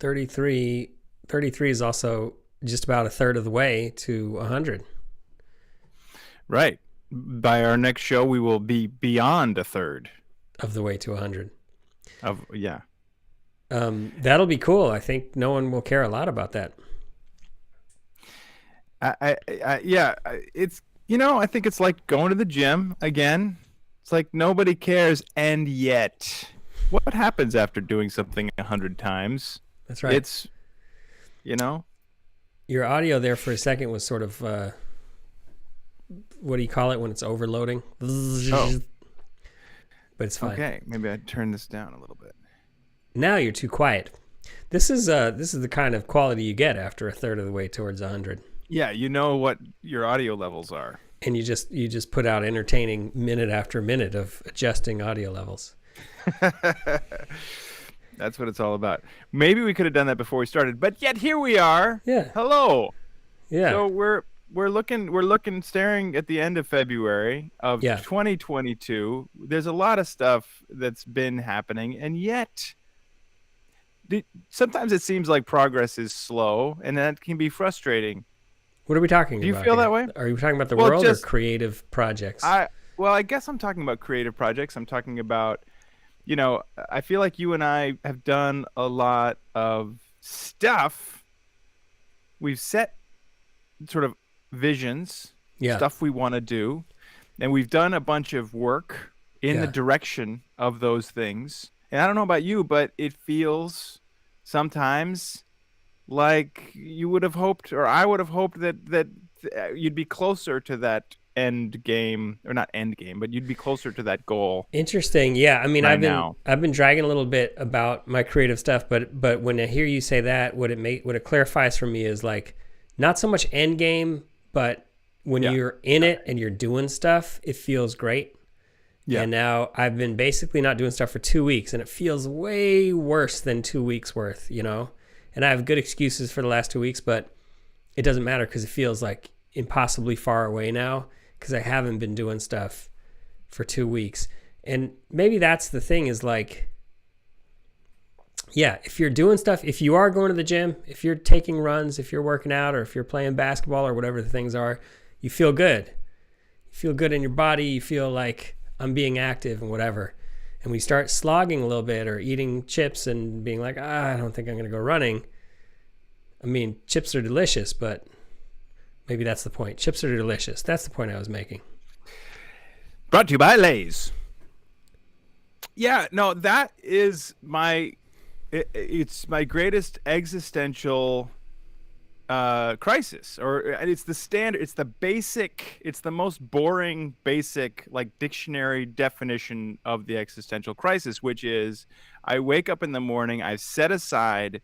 33, 33 is also just about a third of the way to 100. Right. By our next show, we will be beyond a third of the way to 100. Yeah. That'll be cool. I think no one will care a lot about that. Yeah. It's, I think it's like going to the gym again. It's like nobody cares, and yet, what happens after doing something 100 times? That's right. It's, Your audio there for a second was sort of, what do you call it when it's overloading? Oh. But it's fine. Okay, maybe I'd turn this down a little bit. Now you're too quiet. This is the kind of quality you get after a third of the way towards 100. Yeah, you know what your audio levels are. And you just put out entertaining minute after minute of adjusting audio levels. That's what it's all about. Maybe we could have done that before we started, but yet here we are. Yeah. Hello. Yeah. So we're staring at the end of February of 2022. There's a lot of stuff that's been happening, and yet sometimes it seems like progress is slow, and that can be frustrating. What are we talking about? Do you feel that way? Are you talking about the world or creative projects? I guess I'm talking about creative projects. I'm talking about, I feel like you and I have done a lot of stuff. We've set sort of visions, stuff we want to do, and we've done a bunch of work in the direction of those things. And I don't know about you, but it feels sometimes like you would have hoped, or I would have hoped that you'd be closer to that end game, or not end game, but you'd be closer to that goal. Interesting. Yeah. I mean, I've been dragging a little bit about my creative stuff, but when I hear you say that, what it clarifies for me is like not so much end game, but when you're in it and you're doing stuff, it feels great. Yeah. And now I've been basically not doing stuff for 2 weeks, and it feels way worse than 2 weeks worth, And I have good excuses for the last 2 weeks, but it doesn't matter because it feels like impossibly far away now because I haven't been doing stuff for 2 weeks. And maybe that's the thing is like, yeah, if you're doing stuff, if you are going to the gym, if you're taking runs, if you're working out, or if you're playing basketball or whatever the things are, you feel good. You feel good in your body. You feel like I'm being active and whatever. And we start slogging a little bit or eating chips and being like, I don't think I'm going to go running. I mean, chips are delicious, but maybe that's the point. Chips are delicious. That's the point I was making. Brought to you by Lay's. Yeah, no, that is it's my greatest existential crisis, or it's the standard, it's the basic, it's the most boring basic like dictionary definition of the existential crisis, which is I wake up in the morning, I've set aside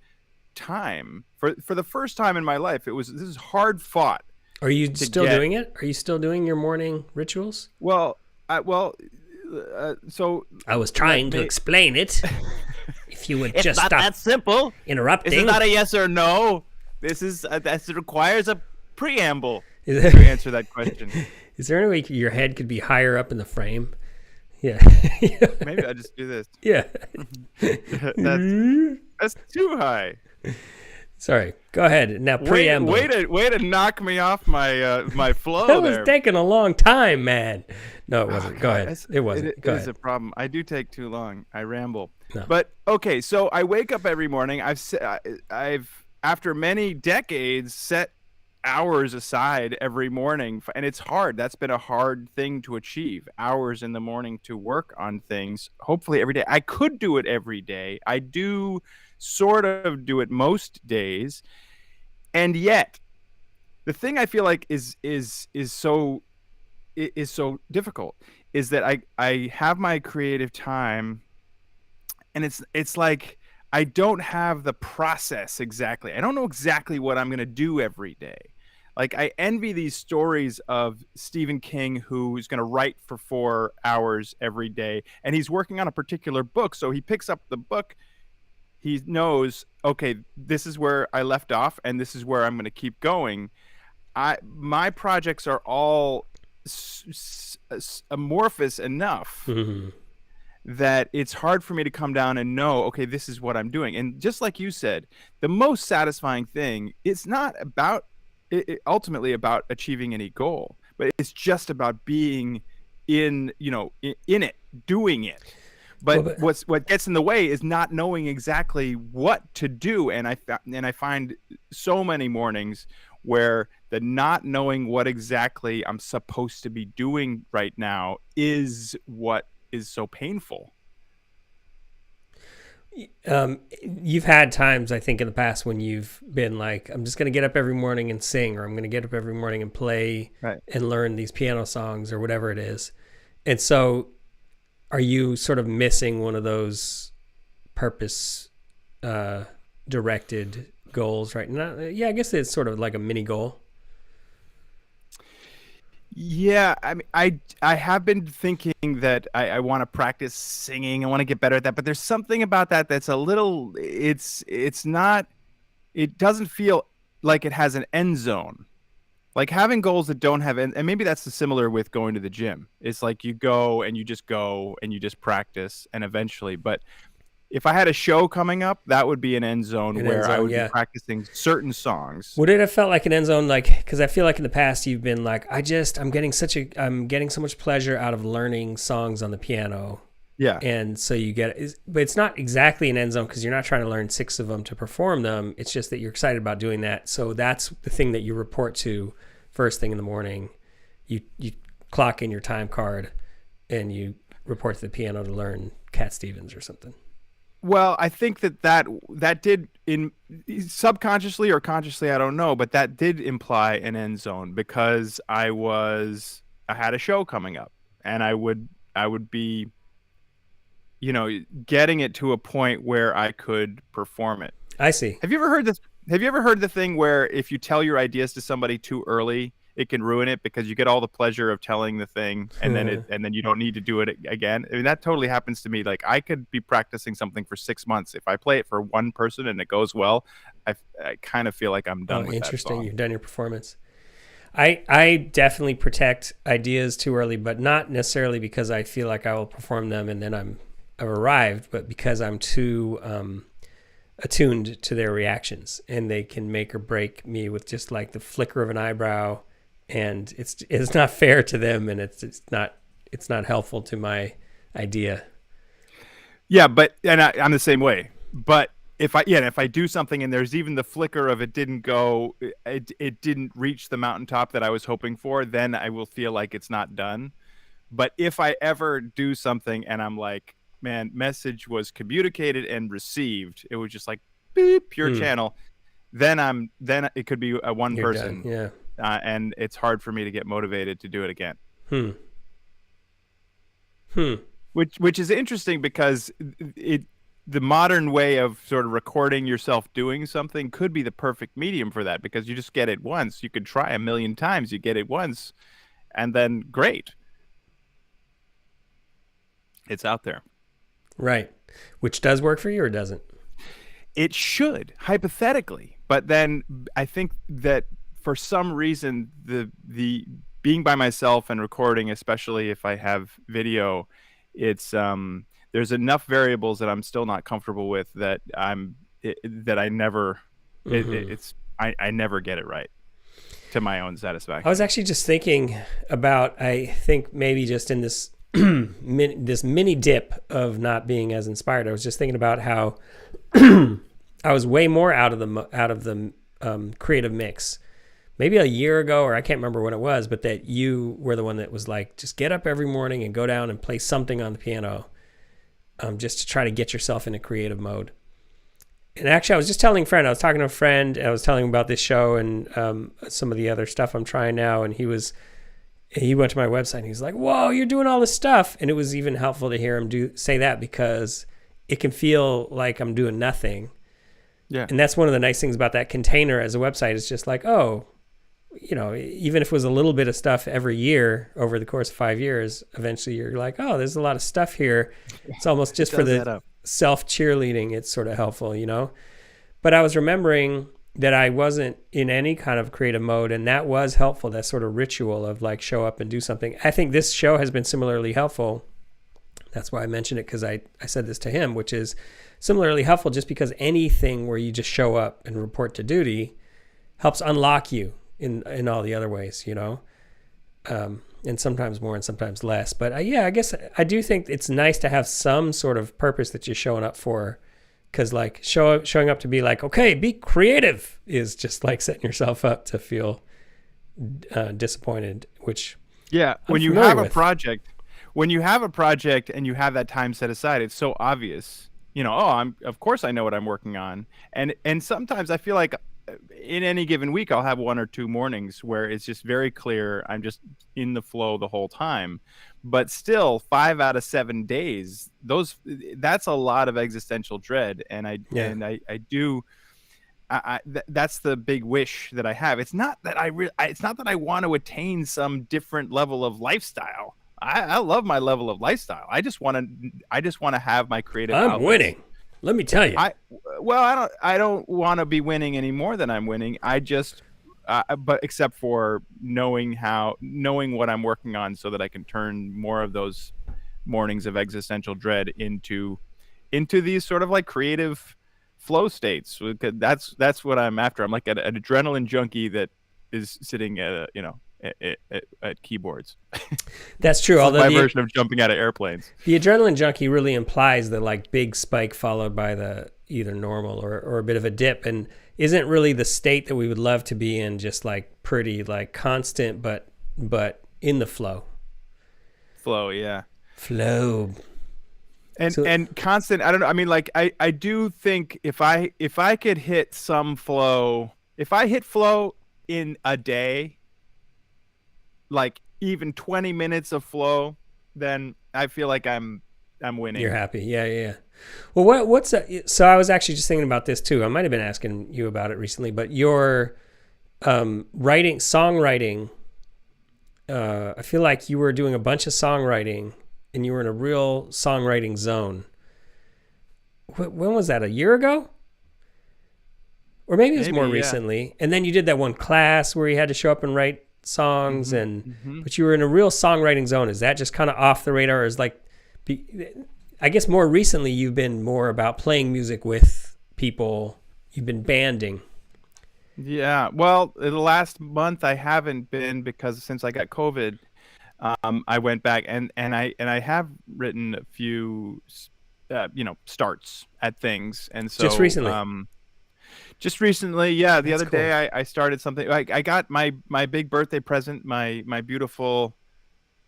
time for the first time in my life. This is hard fought. Are you still doing it? Are you still doing your morning rituals? So I was trying to explain it. If you would it's just not stop that simple. Interrupting. This is not a yes or no. This requires a preamble to answer that question. Is there any way your head could be higher up in the frame? Yeah. Maybe I just do this. Yeah. That's too high. Sorry. Go ahead. Now preamble. Way to knock me off my my flow. That was taking a long time, man. No, it wasn't. Go ahead. It wasn't. It is a problem. I do take too long. I ramble. No. But okay, so I wake up every morning. I've after many decades set hours aside every morning, and it's hard. That's been a hard thing to achieve. Hours in the morning to work on things. Hopefully every day. I could do it every day. I do sort of do it most days, and yet the thing I feel like is so difficult is that I have my creative time, and it's like I don't have the process exactly. I don't know exactly what I'm going to do every day. Like I envy these stories of Stephen King, who's going to write for 4 hours every day, and he's working on a particular book. So he picks up the book. He knows, okay, this is where I left off, and this is where I'm going to keep going. My projects are all amorphous enough that it's hard for me to come down and know, okay, this is what I'm doing. And just like you said, the most satisfying thing is not about ultimately about achieving any goal, but it's just about being in it, doing it. But what gets in the way is not knowing exactly what to do. And I find so many mornings where the not knowing what exactly I'm supposed to be doing right now is what is so painful. You've had times, I think, in the past when you've been like, I'm just going to get up every morning and sing, or I'm going to get up every morning and play and learn these piano songs or whatever it is. And so are you sort of missing one of those purpose directed goals right now? Yeah, I guess it's sort of like a mini goal. Yeah, I mean, I have been thinking that I want to practice singing. I want to get better at that, but there's something about that that's a little. It's not. It doesn't feel like it has an end zone. Like having goals that don't have end, and maybe that's the similar with going to the gym. It's like you go and you just practice, and eventually. But if I had a show coming up, that would be an end zone where I would be practicing certain songs. Would it have felt like an end zone? Like, because I feel like in the past you've been like, I'm getting so much pleasure out of learning songs on the piano. Yeah. And so but it's not exactly an end zone because you're not trying to learn 6 of them to perform them. It's just that you're excited about doing that. So that's the thing that you report to first thing in the morning. You clock in your time card and you report to the piano to learn Cat Stevens or something. Well, I think that did, in subconsciously or consciously, I don't know, but that did imply an end zone because I had a show coming up, and I would be, getting it to a point where I could perform it. I see. Have you ever heard this? Have you ever heard the thing where if you tell your ideas to somebody too early, it can ruin it because you get all the pleasure of telling the thing and then you don't need to do it again? I mean, that totally happens to me. Like I could be practicing something for 6 months. If I play it for one person and it goes well, I kind of feel like I'm done with interesting. that song. You've done your performance. I definitely protect ideas too early, but not necessarily because I feel like I will perform them and then I've arrived, but because I'm too attuned to their reactions and they can make or break me with just like the flicker of an eyebrow. And it's not fair to them, and it's not helpful to my idea. Yeah, but I'm the same way. But if I do something and there's even the flicker of it didn't didn't reach the mountaintop that I was hoping for, then I will feel like it's not done. But if I ever do something and I'm like, man, message was communicated and received, it was just like beep, pure channel. Then it could be a one You're person. done. Yeah. And it's hard for me to get motivated to do it again. Which is interesting because the modern way of sort of recording yourself doing something could be the perfect medium for that because you just get it once. You could try 1,000,000 times. You get it once, and then great. It's out there. Right. Which does work for you or doesn't? It should, hypothetically. But then I think that for some reason, the being by myself and recording, especially if I have video, it's there's enough variables that I'm still not comfortable with that I never I never get it right to my own satisfaction. I was actually just thinking about, I think maybe just in this this mini dip of not being as inspired, I was just thinking about how I was way more out of the creative mix. Maybe a year ago, or I can't remember when it was, but that you were the one that was like, just get up every morning and go down and play something on the piano, just to try to get yourself in a creative mode. And actually, I was just telling a friend, I was talking to a friend, I was telling him about this show and some of the other stuff I'm trying now, and he went to my website and he's like, whoa, you're doing all this stuff. And it was even helpful to hear him say that because it can feel like I'm doing nothing. Yeah. And that's one of the nice things about that container as a website is just like, oh, even if it was a little bit of stuff every year over the course of 5 years, eventually you're like, oh, there's a lot of stuff here. It's almost just for the self-cheerleading. It's sort of helpful, But I was remembering that I wasn't in any kind of creative mode, and that was helpful, that sort of ritual of like show up and do something. I think this show has been similarly helpful That's why I mentioned it, because I said this to him, which is similarly helpful, just because anything where you just show up and report to duty helps unlock you in all the other ways, you know, and sometimes more and sometimes less. But I guess I do think it's nice to have some sort of purpose that you're showing up for, because like showing up to be like, okay, be creative is just like setting yourself up to feel disappointed, which when you have a project and you have that time set aside, it's so obvious, you know, of course I know what I'm working on. And sometimes I feel like in any given week I'll have 1 or 2 mornings where it's just very clear I'm just in the flow the whole time. But still 5 out of 7 days, that's a lot of existential dread. And I do that's the big wish that I have. It's not that I want to attain some different level of lifestyle. I love my level of lifestyle. I just want to have my creative outlets. Winning. Let me tell you. I don't want to be winning any more than I'm winning. I just but except for knowing what I'm working on, so that I can turn more of those mornings of existential dread into these sort of like creative flow states. That's what I'm after. I'm like an adrenaline junkie that is sitting at at keyboards. That's true. Although my version of jumping out of airplanes. The adrenaline junkie really implies the like big spike followed by the either normal or a bit of a dip, and isn't really the state that we would love to be in, just like pretty like constant but in the flow. Flow. And constant. I don't know. I mean, like I do think if I could hit some flow, if I hit flow in a day, like even 20 minutes of flow, then I feel like I'm winning. You're happy. Yeah. Well, so I was actually just thinking about this too. I might have been asking you about it recently, but your songwriting, I feel like you were doing a bunch of songwriting and you were in a real songwriting zone. When was that? A year ago? Or maybe it was more recently. And then you did that one class where you had to show up and write songs, but you were in a real songwriting zone. Is that just kind of off the radar? Or is like, I guess more recently you've been more about playing music with people. You've been banding. Yeah. Well, the last month I haven't been, because since I got COVID, I went back and I have written a few, starts at things. And so just recently, yeah. The other day I started something. I got my big birthday present, my beautiful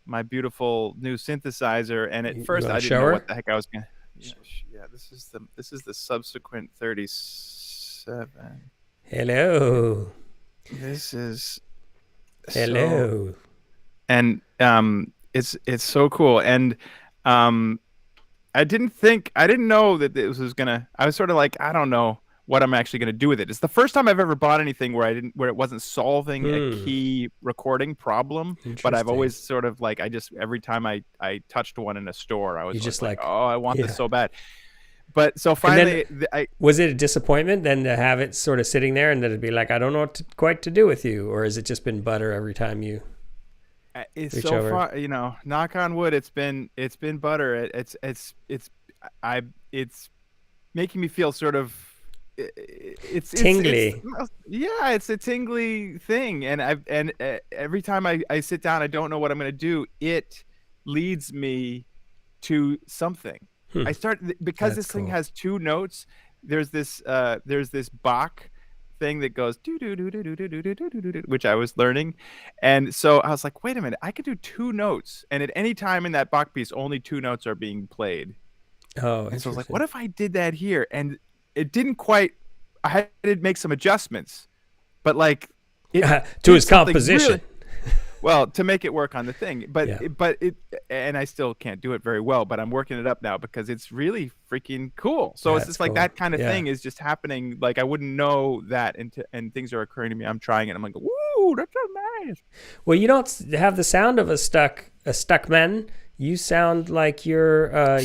new synthesizer, and at first I didn't know what the heck I was gonna. Yeah, this is the subsequent 37. Hello. This is hello. And it's so cool. And I didn't know that this was gonna. I was sort of like, I don't know what I'm actually going to do with it. It's the first time I've ever bought anything where it wasn't solving a key recording problem, but I've always sort of like, every time I touched one in a store, I was just like, oh, I want this so bad. But so finally, was it a disappointment then to have it sort of sitting there and that it'd be like, I don't know what quite to do with you, or has it just been butter every time you? It's so far, knock on wood, it's been butter. It's making me feel sort of. It's tingly. It's a tingly thing, and every time I sit down, I don't know what I'm going to do. It leads me to something. I start because this thing has 2 notes. There's this Bach thing that goes do do do do do do do do do, which I was learning, and so I was like, wait a minute, I could do 2 notes, and at any time in that Bach piece, only 2 notes are being played. Oh, and so I was like, what if I did that here? And it didn't quite. I had to make some adjustments, but like to his composition. To make it work on the thing. But and I still can't do it very well. But I'm working it up now because it's really freaking cool. So it's just like that kind of thing is just happening. Like I wouldn't know that, and things are occurring to me. I'm trying it. I'm like, woo, that's so nice. Well, you don't have the sound of a stuck man. You sound like you are a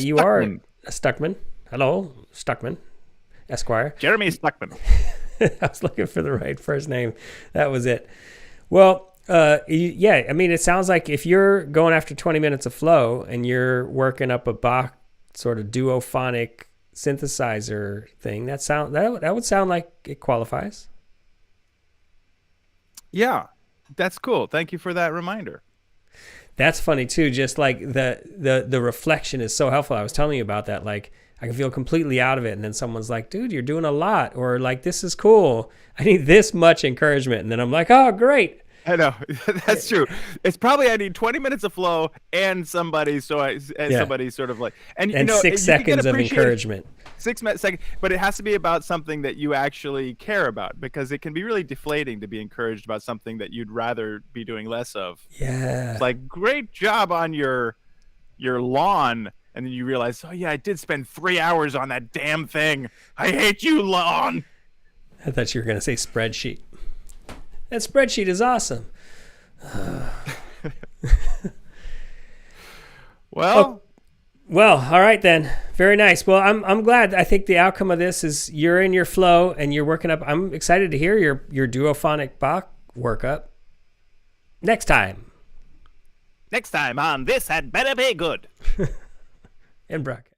Stuckman. Hello, Stuckman. Esquire. Jeremy Stuckman. I was looking for the right first name. That was it. Well, Yeah, I mean, it sounds like if you're going after 20 minutes of flow and you're working up a Bach sort of duophonic synthesizer thing, that would sound like it qualifies. Yeah, that's cool. Thank you for that reminder. That's funny too. Just like the reflection is so helpful. I was telling you about that. Like I can feel completely out of it, and then someone's like, "Dude, you're doing a lot," or like, "This is cool. I need this much encouragement," and then I'm like, "Oh, great." I know. That's true. It's probably I need 20 minutes of flow and somebody somebody sort of like and 6 seconds of encouragement. 6 seconds, but it has to be about something that you actually care about, because it can be really deflating to be encouraged about something that you'd rather be doing less of. Yeah. It's like, great job on your lawn, and then you realize, oh yeah, I did spend 3 hours on that damn thing. I hate you, lawn. I thought you were going to say spreadsheet. That spreadsheet is awesome. Well, all right then. Very nice. Well, I'm glad. I think the outcome of this is you're in your flow and you're working up. I'm excited to hear your duophonic Bach workup next time. Next time on This Had Better Be Good. And Brock.